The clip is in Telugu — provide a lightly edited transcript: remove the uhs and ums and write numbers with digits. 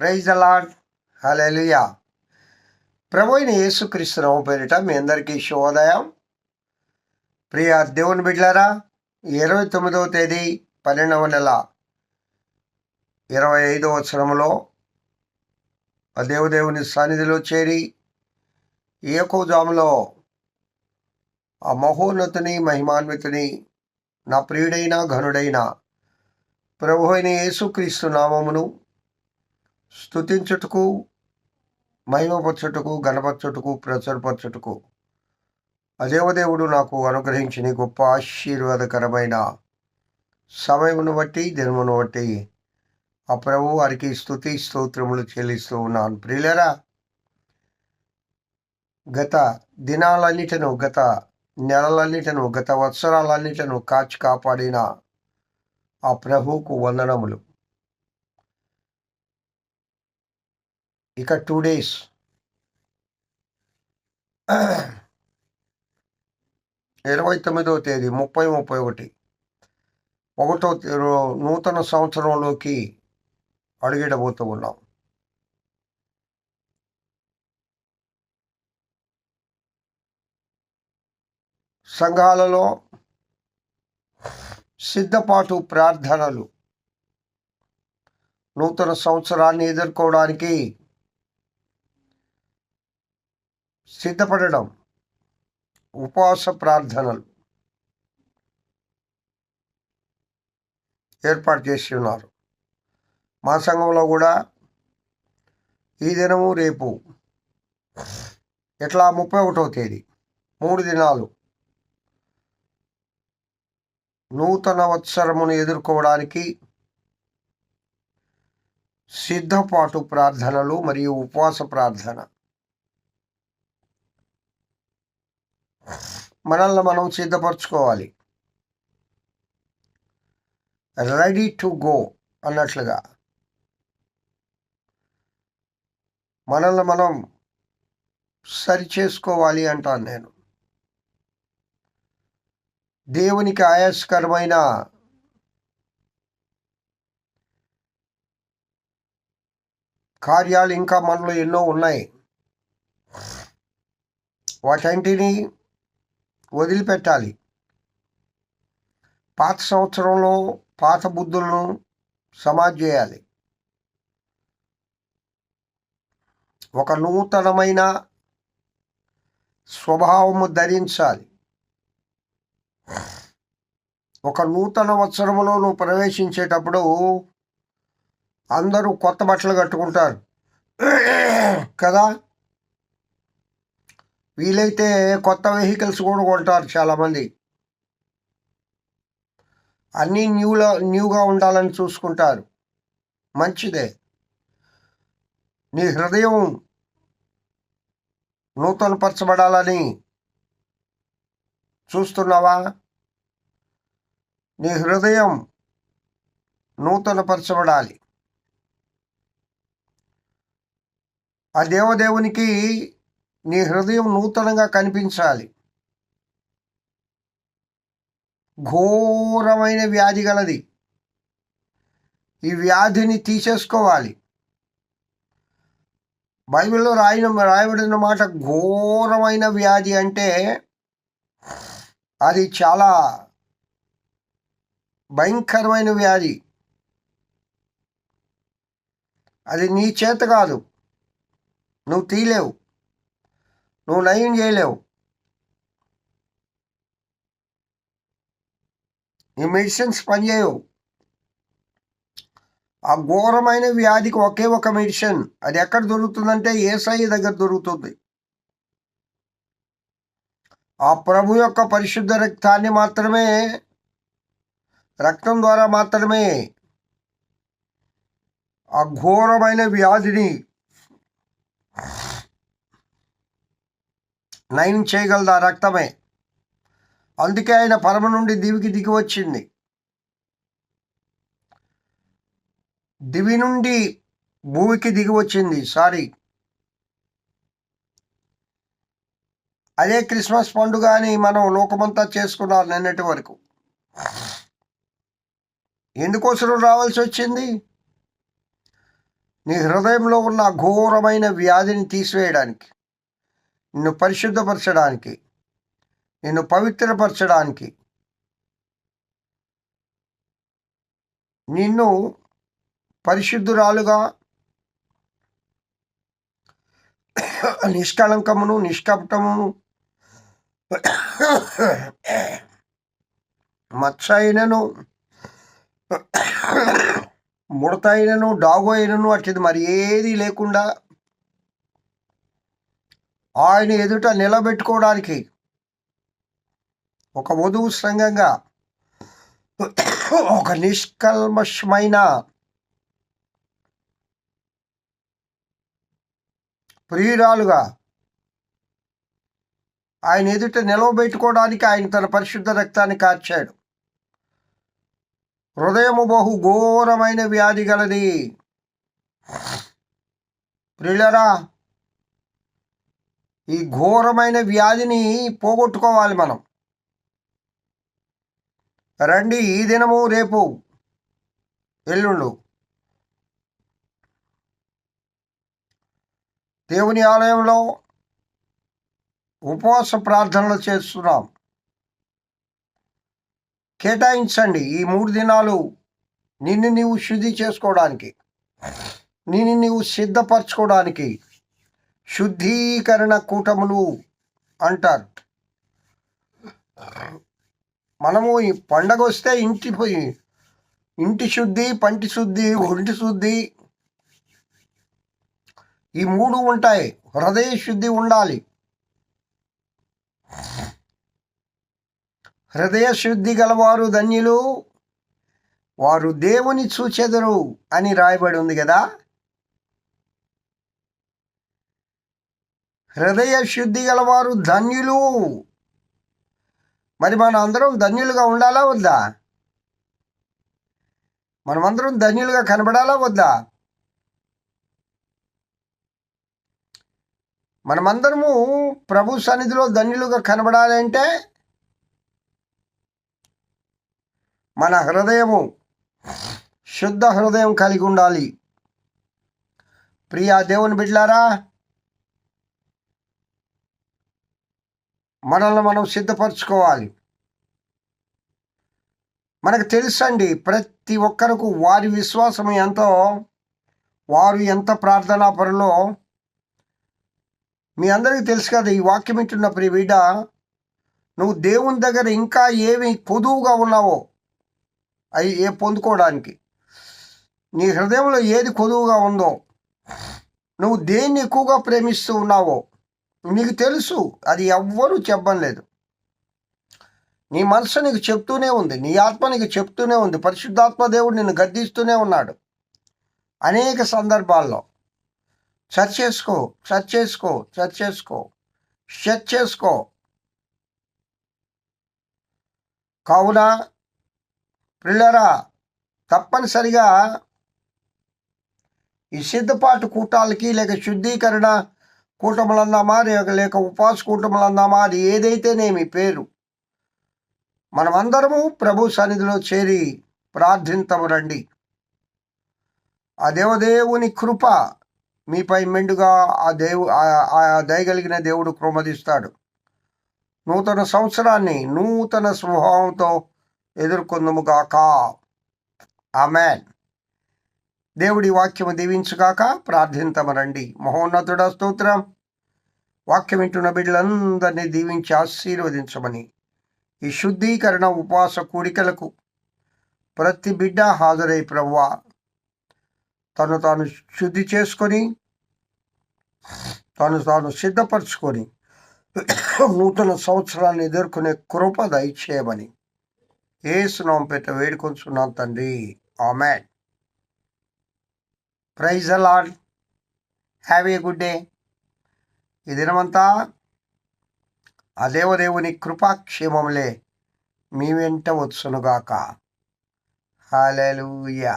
Praise the lord. హల్లెలూయా. ప్రభు అయిన యేసుక్రీస్తు నామం పేరిట మీ అందరికీ శుభోదయం. ప్రియ దేవుని బిడ్డలారా, 29వ తేదీ 12వ నెల 25వ సంవత్సరంలో ఆ దేవుని సన్నిధిలో చేరి ఏకోజాములో ఆ మహోన్నతుని మహిమాన్వితుని నా ప్రియుడైన ఘనుడైన ప్రభు అయిన యేసుక్రీస్తు నామమును స్తుతించుటకు, మహిమపరచుటకు, గణపరచుటకు, ప్రచురపరచుటకు ఆ దేవదేవుడు నాకు అనుగ్రహించిన గొప్ప ఆశీర్వాదకరమైన సమయమును బట్టి, దినమును బట్టి ఆ ప్రభు వారికి స్తుతి స్తోత్రములు చెల్లిస్తూ ఉన్నాను. ప్రియులరా, గత దినాలన్నిటను, గత నెలలన్నిటను, గత వత్సరాలన్నిటను కాచి కాపాడిన ఆ ప్రభువుకు వందనములు. ఇక 2 days 29వ తేదీ 30, 31 నూతన సంవత్సరంలోకి అడుగిడబోతూ ఉన్నాం. సంఘాలలో సిద్ధపాటు ప్రార్థనలు, నూతన సంవత్సరాన్ని ఎదుర్కోవడానికి సిద్ధపడడం, ఉపవాస ప్రార్థనలు ఏర్పాటు చేసి ఉన్నారు. మా సంఘంలో కూడా ఈ దినము, రేపు ఇట్లా 31వ తేదీ 3 దినాలు నూతన వత్సరమును ఎదుర్కోవడానికి సిద్ధపాటు ప్రార్థనలు మరియు ఉపవాస ప్రార్థన. మనల్ని మనం సిద్ధపరచుకోవాలి, రెడీ టు గో అన్నట్లుగా మనల్ని మనం సరి చేసుకోవాలి అంటాను నేను. దేవునికి ఆయాసకరమైన కార్యాలు ఇంకా మనలో ఎన్నో ఉన్నాయి. వాటన్నిటినీ వదిలిపెట్టాలి. పాత సంవత్సరంలో పాత బుద్ధులను సమాధి చేయాలి. ఒక నూతనమైన స్వభావము ధరించాలి. ఒక నూతన వత్సరములో నువ్వు ప్రవేశించేటప్పుడు అందరూ కొత్త బట్టలు కట్టుకుంటారు కదా. వీలైతే కొత్త వెహికల్స్ కూడా కొంటారు చాలామంది. అన్నీ న్యూగా ఉండాలని చూసుకుంటారు. మంచిదే. నీ హృదయం నూతనపరచబడాలని చూస్తున్నావా? నీ హృదయం నూతనపరచబడాలి. ఆ దేవదేవునికి నీ హృదయం నూతనంగా కనిపించాలి. ఘోరమైన వ్యాధి గలది. ఈ వ్యాధిని తీసేసుకోవాలి. బైబిల్లో రాయబడిన మాట ఘోరమైన వ్యాధి అంటే అది చాలా భయంకరమైన వ్యాధి. అది నీ చేత కాదు, నువ్వు తీయలేవు, నువ్వు నయం చేయలేవు. ఈ మెడిసిన్స్ పనిచేయవు. ఆ ఘోరమైన వ్యాధికి ఒకే ఒక మెడిసిన్. అది ఎక్కడ దొరుకుతుందంటే యేసయ్య దగ్గర దొరుకుతుంది. ఆ ప్రభు యొక్క పరిశుద్ధ రక్తాన్ని మాత్రమే, రక్తం ద్వారా మాత్రమే ఆ ఘోరమైన వ్యాధిని నయం చేయగలదు ఆ రక్తమే. అందుకే ఆయన పరమ నుండి దివికి దిగి వచ్చింది. దివి నుండి భూమికి దిగి వచ్చింది. అదే క్రిస్మస్ పండుగ అని మనం లోకమంతా చేసుకున్నారు నిన్నటి వరకు. ఎందుకోసం రావాల్సి వచ్చింది? నీ హృదయంలో ఉన్న ఘోరమైన వ్యాధిని తీసివేయడానికి, నిన్ను పరిశుద్ధపరచడానికి, నిన్ను పవిత్రపరచడానికి, నిన్ను పరిశుద్ధురాలుగా, నిష్కళంకమును, నిష్కపటమును, మచ్చ అయినను, ముడత అయినను, డాగు అయినను అట్టిది మరి ఏది లేకుండా ఆయన ఎదుట నిలబెట్టుకోవడానికి ఒక వధువు సంఘంగా, ఒక నిష్కల్మషమైన ప్రియురాలుగా ఆయన ఎదుట నిలవబెట్టుకోవడానికి ఆయన తన పరిశుద్ధ రక్తాన్ని కార్చాడు. హృదయము బహు ఘోరమైన వ్యాధి గలది. ప్రియులరా, ఈ ఘోరమైన వ్యాధిని పోగొట్టుకోవాలి మనం. రండి, ఈ దినము, రేపు, ఎల్లుండు దేవుని ఆలయంలో ఉపవాస ప్రార్థనలు చేస్తున్నాం. కేటాయించండి ఈ 3 దినాలు నిన్ను నీవు శుద్ధి చేసుకోవడానికి, నిన్ను నీవు సిద్ధపరచుకోవడానికి. శుద్ధీకరణ కూటములు అంటారు. మనము ఈ పండగ వస్తే ఇంటి శుద్ధి, పంటి శుద్ధి, ఒంటి శుద్ధి, ఈ 3 ఉంటాయి. హృదయ శుద్ధి ఉండాలి. హృదయ శుద్ధి గలవారు ధన్యులు, వారు దేవుని చూచెదరు అని రాయబడి ఉంది కదా. హృదయ శుద్ధి గలవారు ధన్యులు. మరి మన అందరం ధన్యులుగా ఉండాలా వద్దా? మనమందరం ధన్యులుగా కనబడాలా వద్దా? మనమందరము ప్రభు సన్నిధిలో ధన్యులుగా కనబడాలి అంటే మన హృదయము శుద్ధ హృదయం కలిగి ఉండాలి. ప్రియా దేవుని బిడ్డలారా, మనల్ని మనం సిద్ధపరచుకోవాలి. మనకు తెలుసండి, ప్రతి ఒక్కరికి వారి విశ్వాసం ఎంతో, వారు ఎంత ప్రార్థనా పరులో మీ అందరికీ తెలుసు కదా. ఈ వాక్యం వింటున్న ప్రియ బిడ్డ, నువ్వు దేవుని దగ్గర ఇంకా ఏమి పొదువుగా ఉన్నావో అవి పొందుకోవడానికి, నీ హృదయంలో ఏది కొదువుగా ఉందో, నువ్వు దేన్ని ఎక్కువగా ప్రేమిస్తూ ఉన్నావో నీకు తెలుసు. అది ఎవ్వరూ చెప్పలేదు. నీ మనసు నీకు చెప్తూనే ఉంది, నీ ఆత్మ నీకు చెప్తూనే ఉంది. పరిశుద్ధాత్మ దేవుడు నిన్ను గద్దిస్తూనే ఉన్నాడు అనేక సందర్భాల్లో. సెర్చ్ చేసుకో. కావున ప్రియులారా, తప్పనిసరిగా ఈ సిద్ధపాటు కూటాలకి, లేక శుద్ధీకరణ కూటములన్నామా, లేక ఉపవాస కూటములన్నామా, అది ఏదైతేనేమి పేరు, మనమందరము ప్రభు సన్నిధిలో చేరి ప్రార్థింతము రండి. ఆ దేవదేవుని కృప మీపై మెండుగా ఆ దయగలిగిన దేవుడు క్రమదిస్తాడు. నూతన సంవత్సరాన్ని నూతన స్వభావంతో ఎదుర్కొందుముగాక. ఆమెన్. దేవుడి వాక్యము దీవించుగాక. ప్రార్థింతమరండి. మహోన్నతుడ స్తోత్రం. వాక్యం వింటున్న బిడ్డలందరినీ దీవించి ఆశీర్వదించమని, ఈ శుద్ధీకరణ ఉపవాస కూడికలకు ప్రతి బిడ్డ హాజరై ప్రభువా తను తాను శుద్ధి చేసుకొని, తాను సిద్ధపరచుకొని నూతన సంవత్సరాన్ని ఎదుర్కొనే కృప దయచేయమని యేసు నామమున పేరిట వేడుకొంచున్నాను తండ్రి. Amen. Praise the lord. Have a good day. ఈ దినమంతా ఆ దేవదేవుని కృపాక్షేమములే మీ వెంట వచ్చునుగాక. హల్లెలూయా.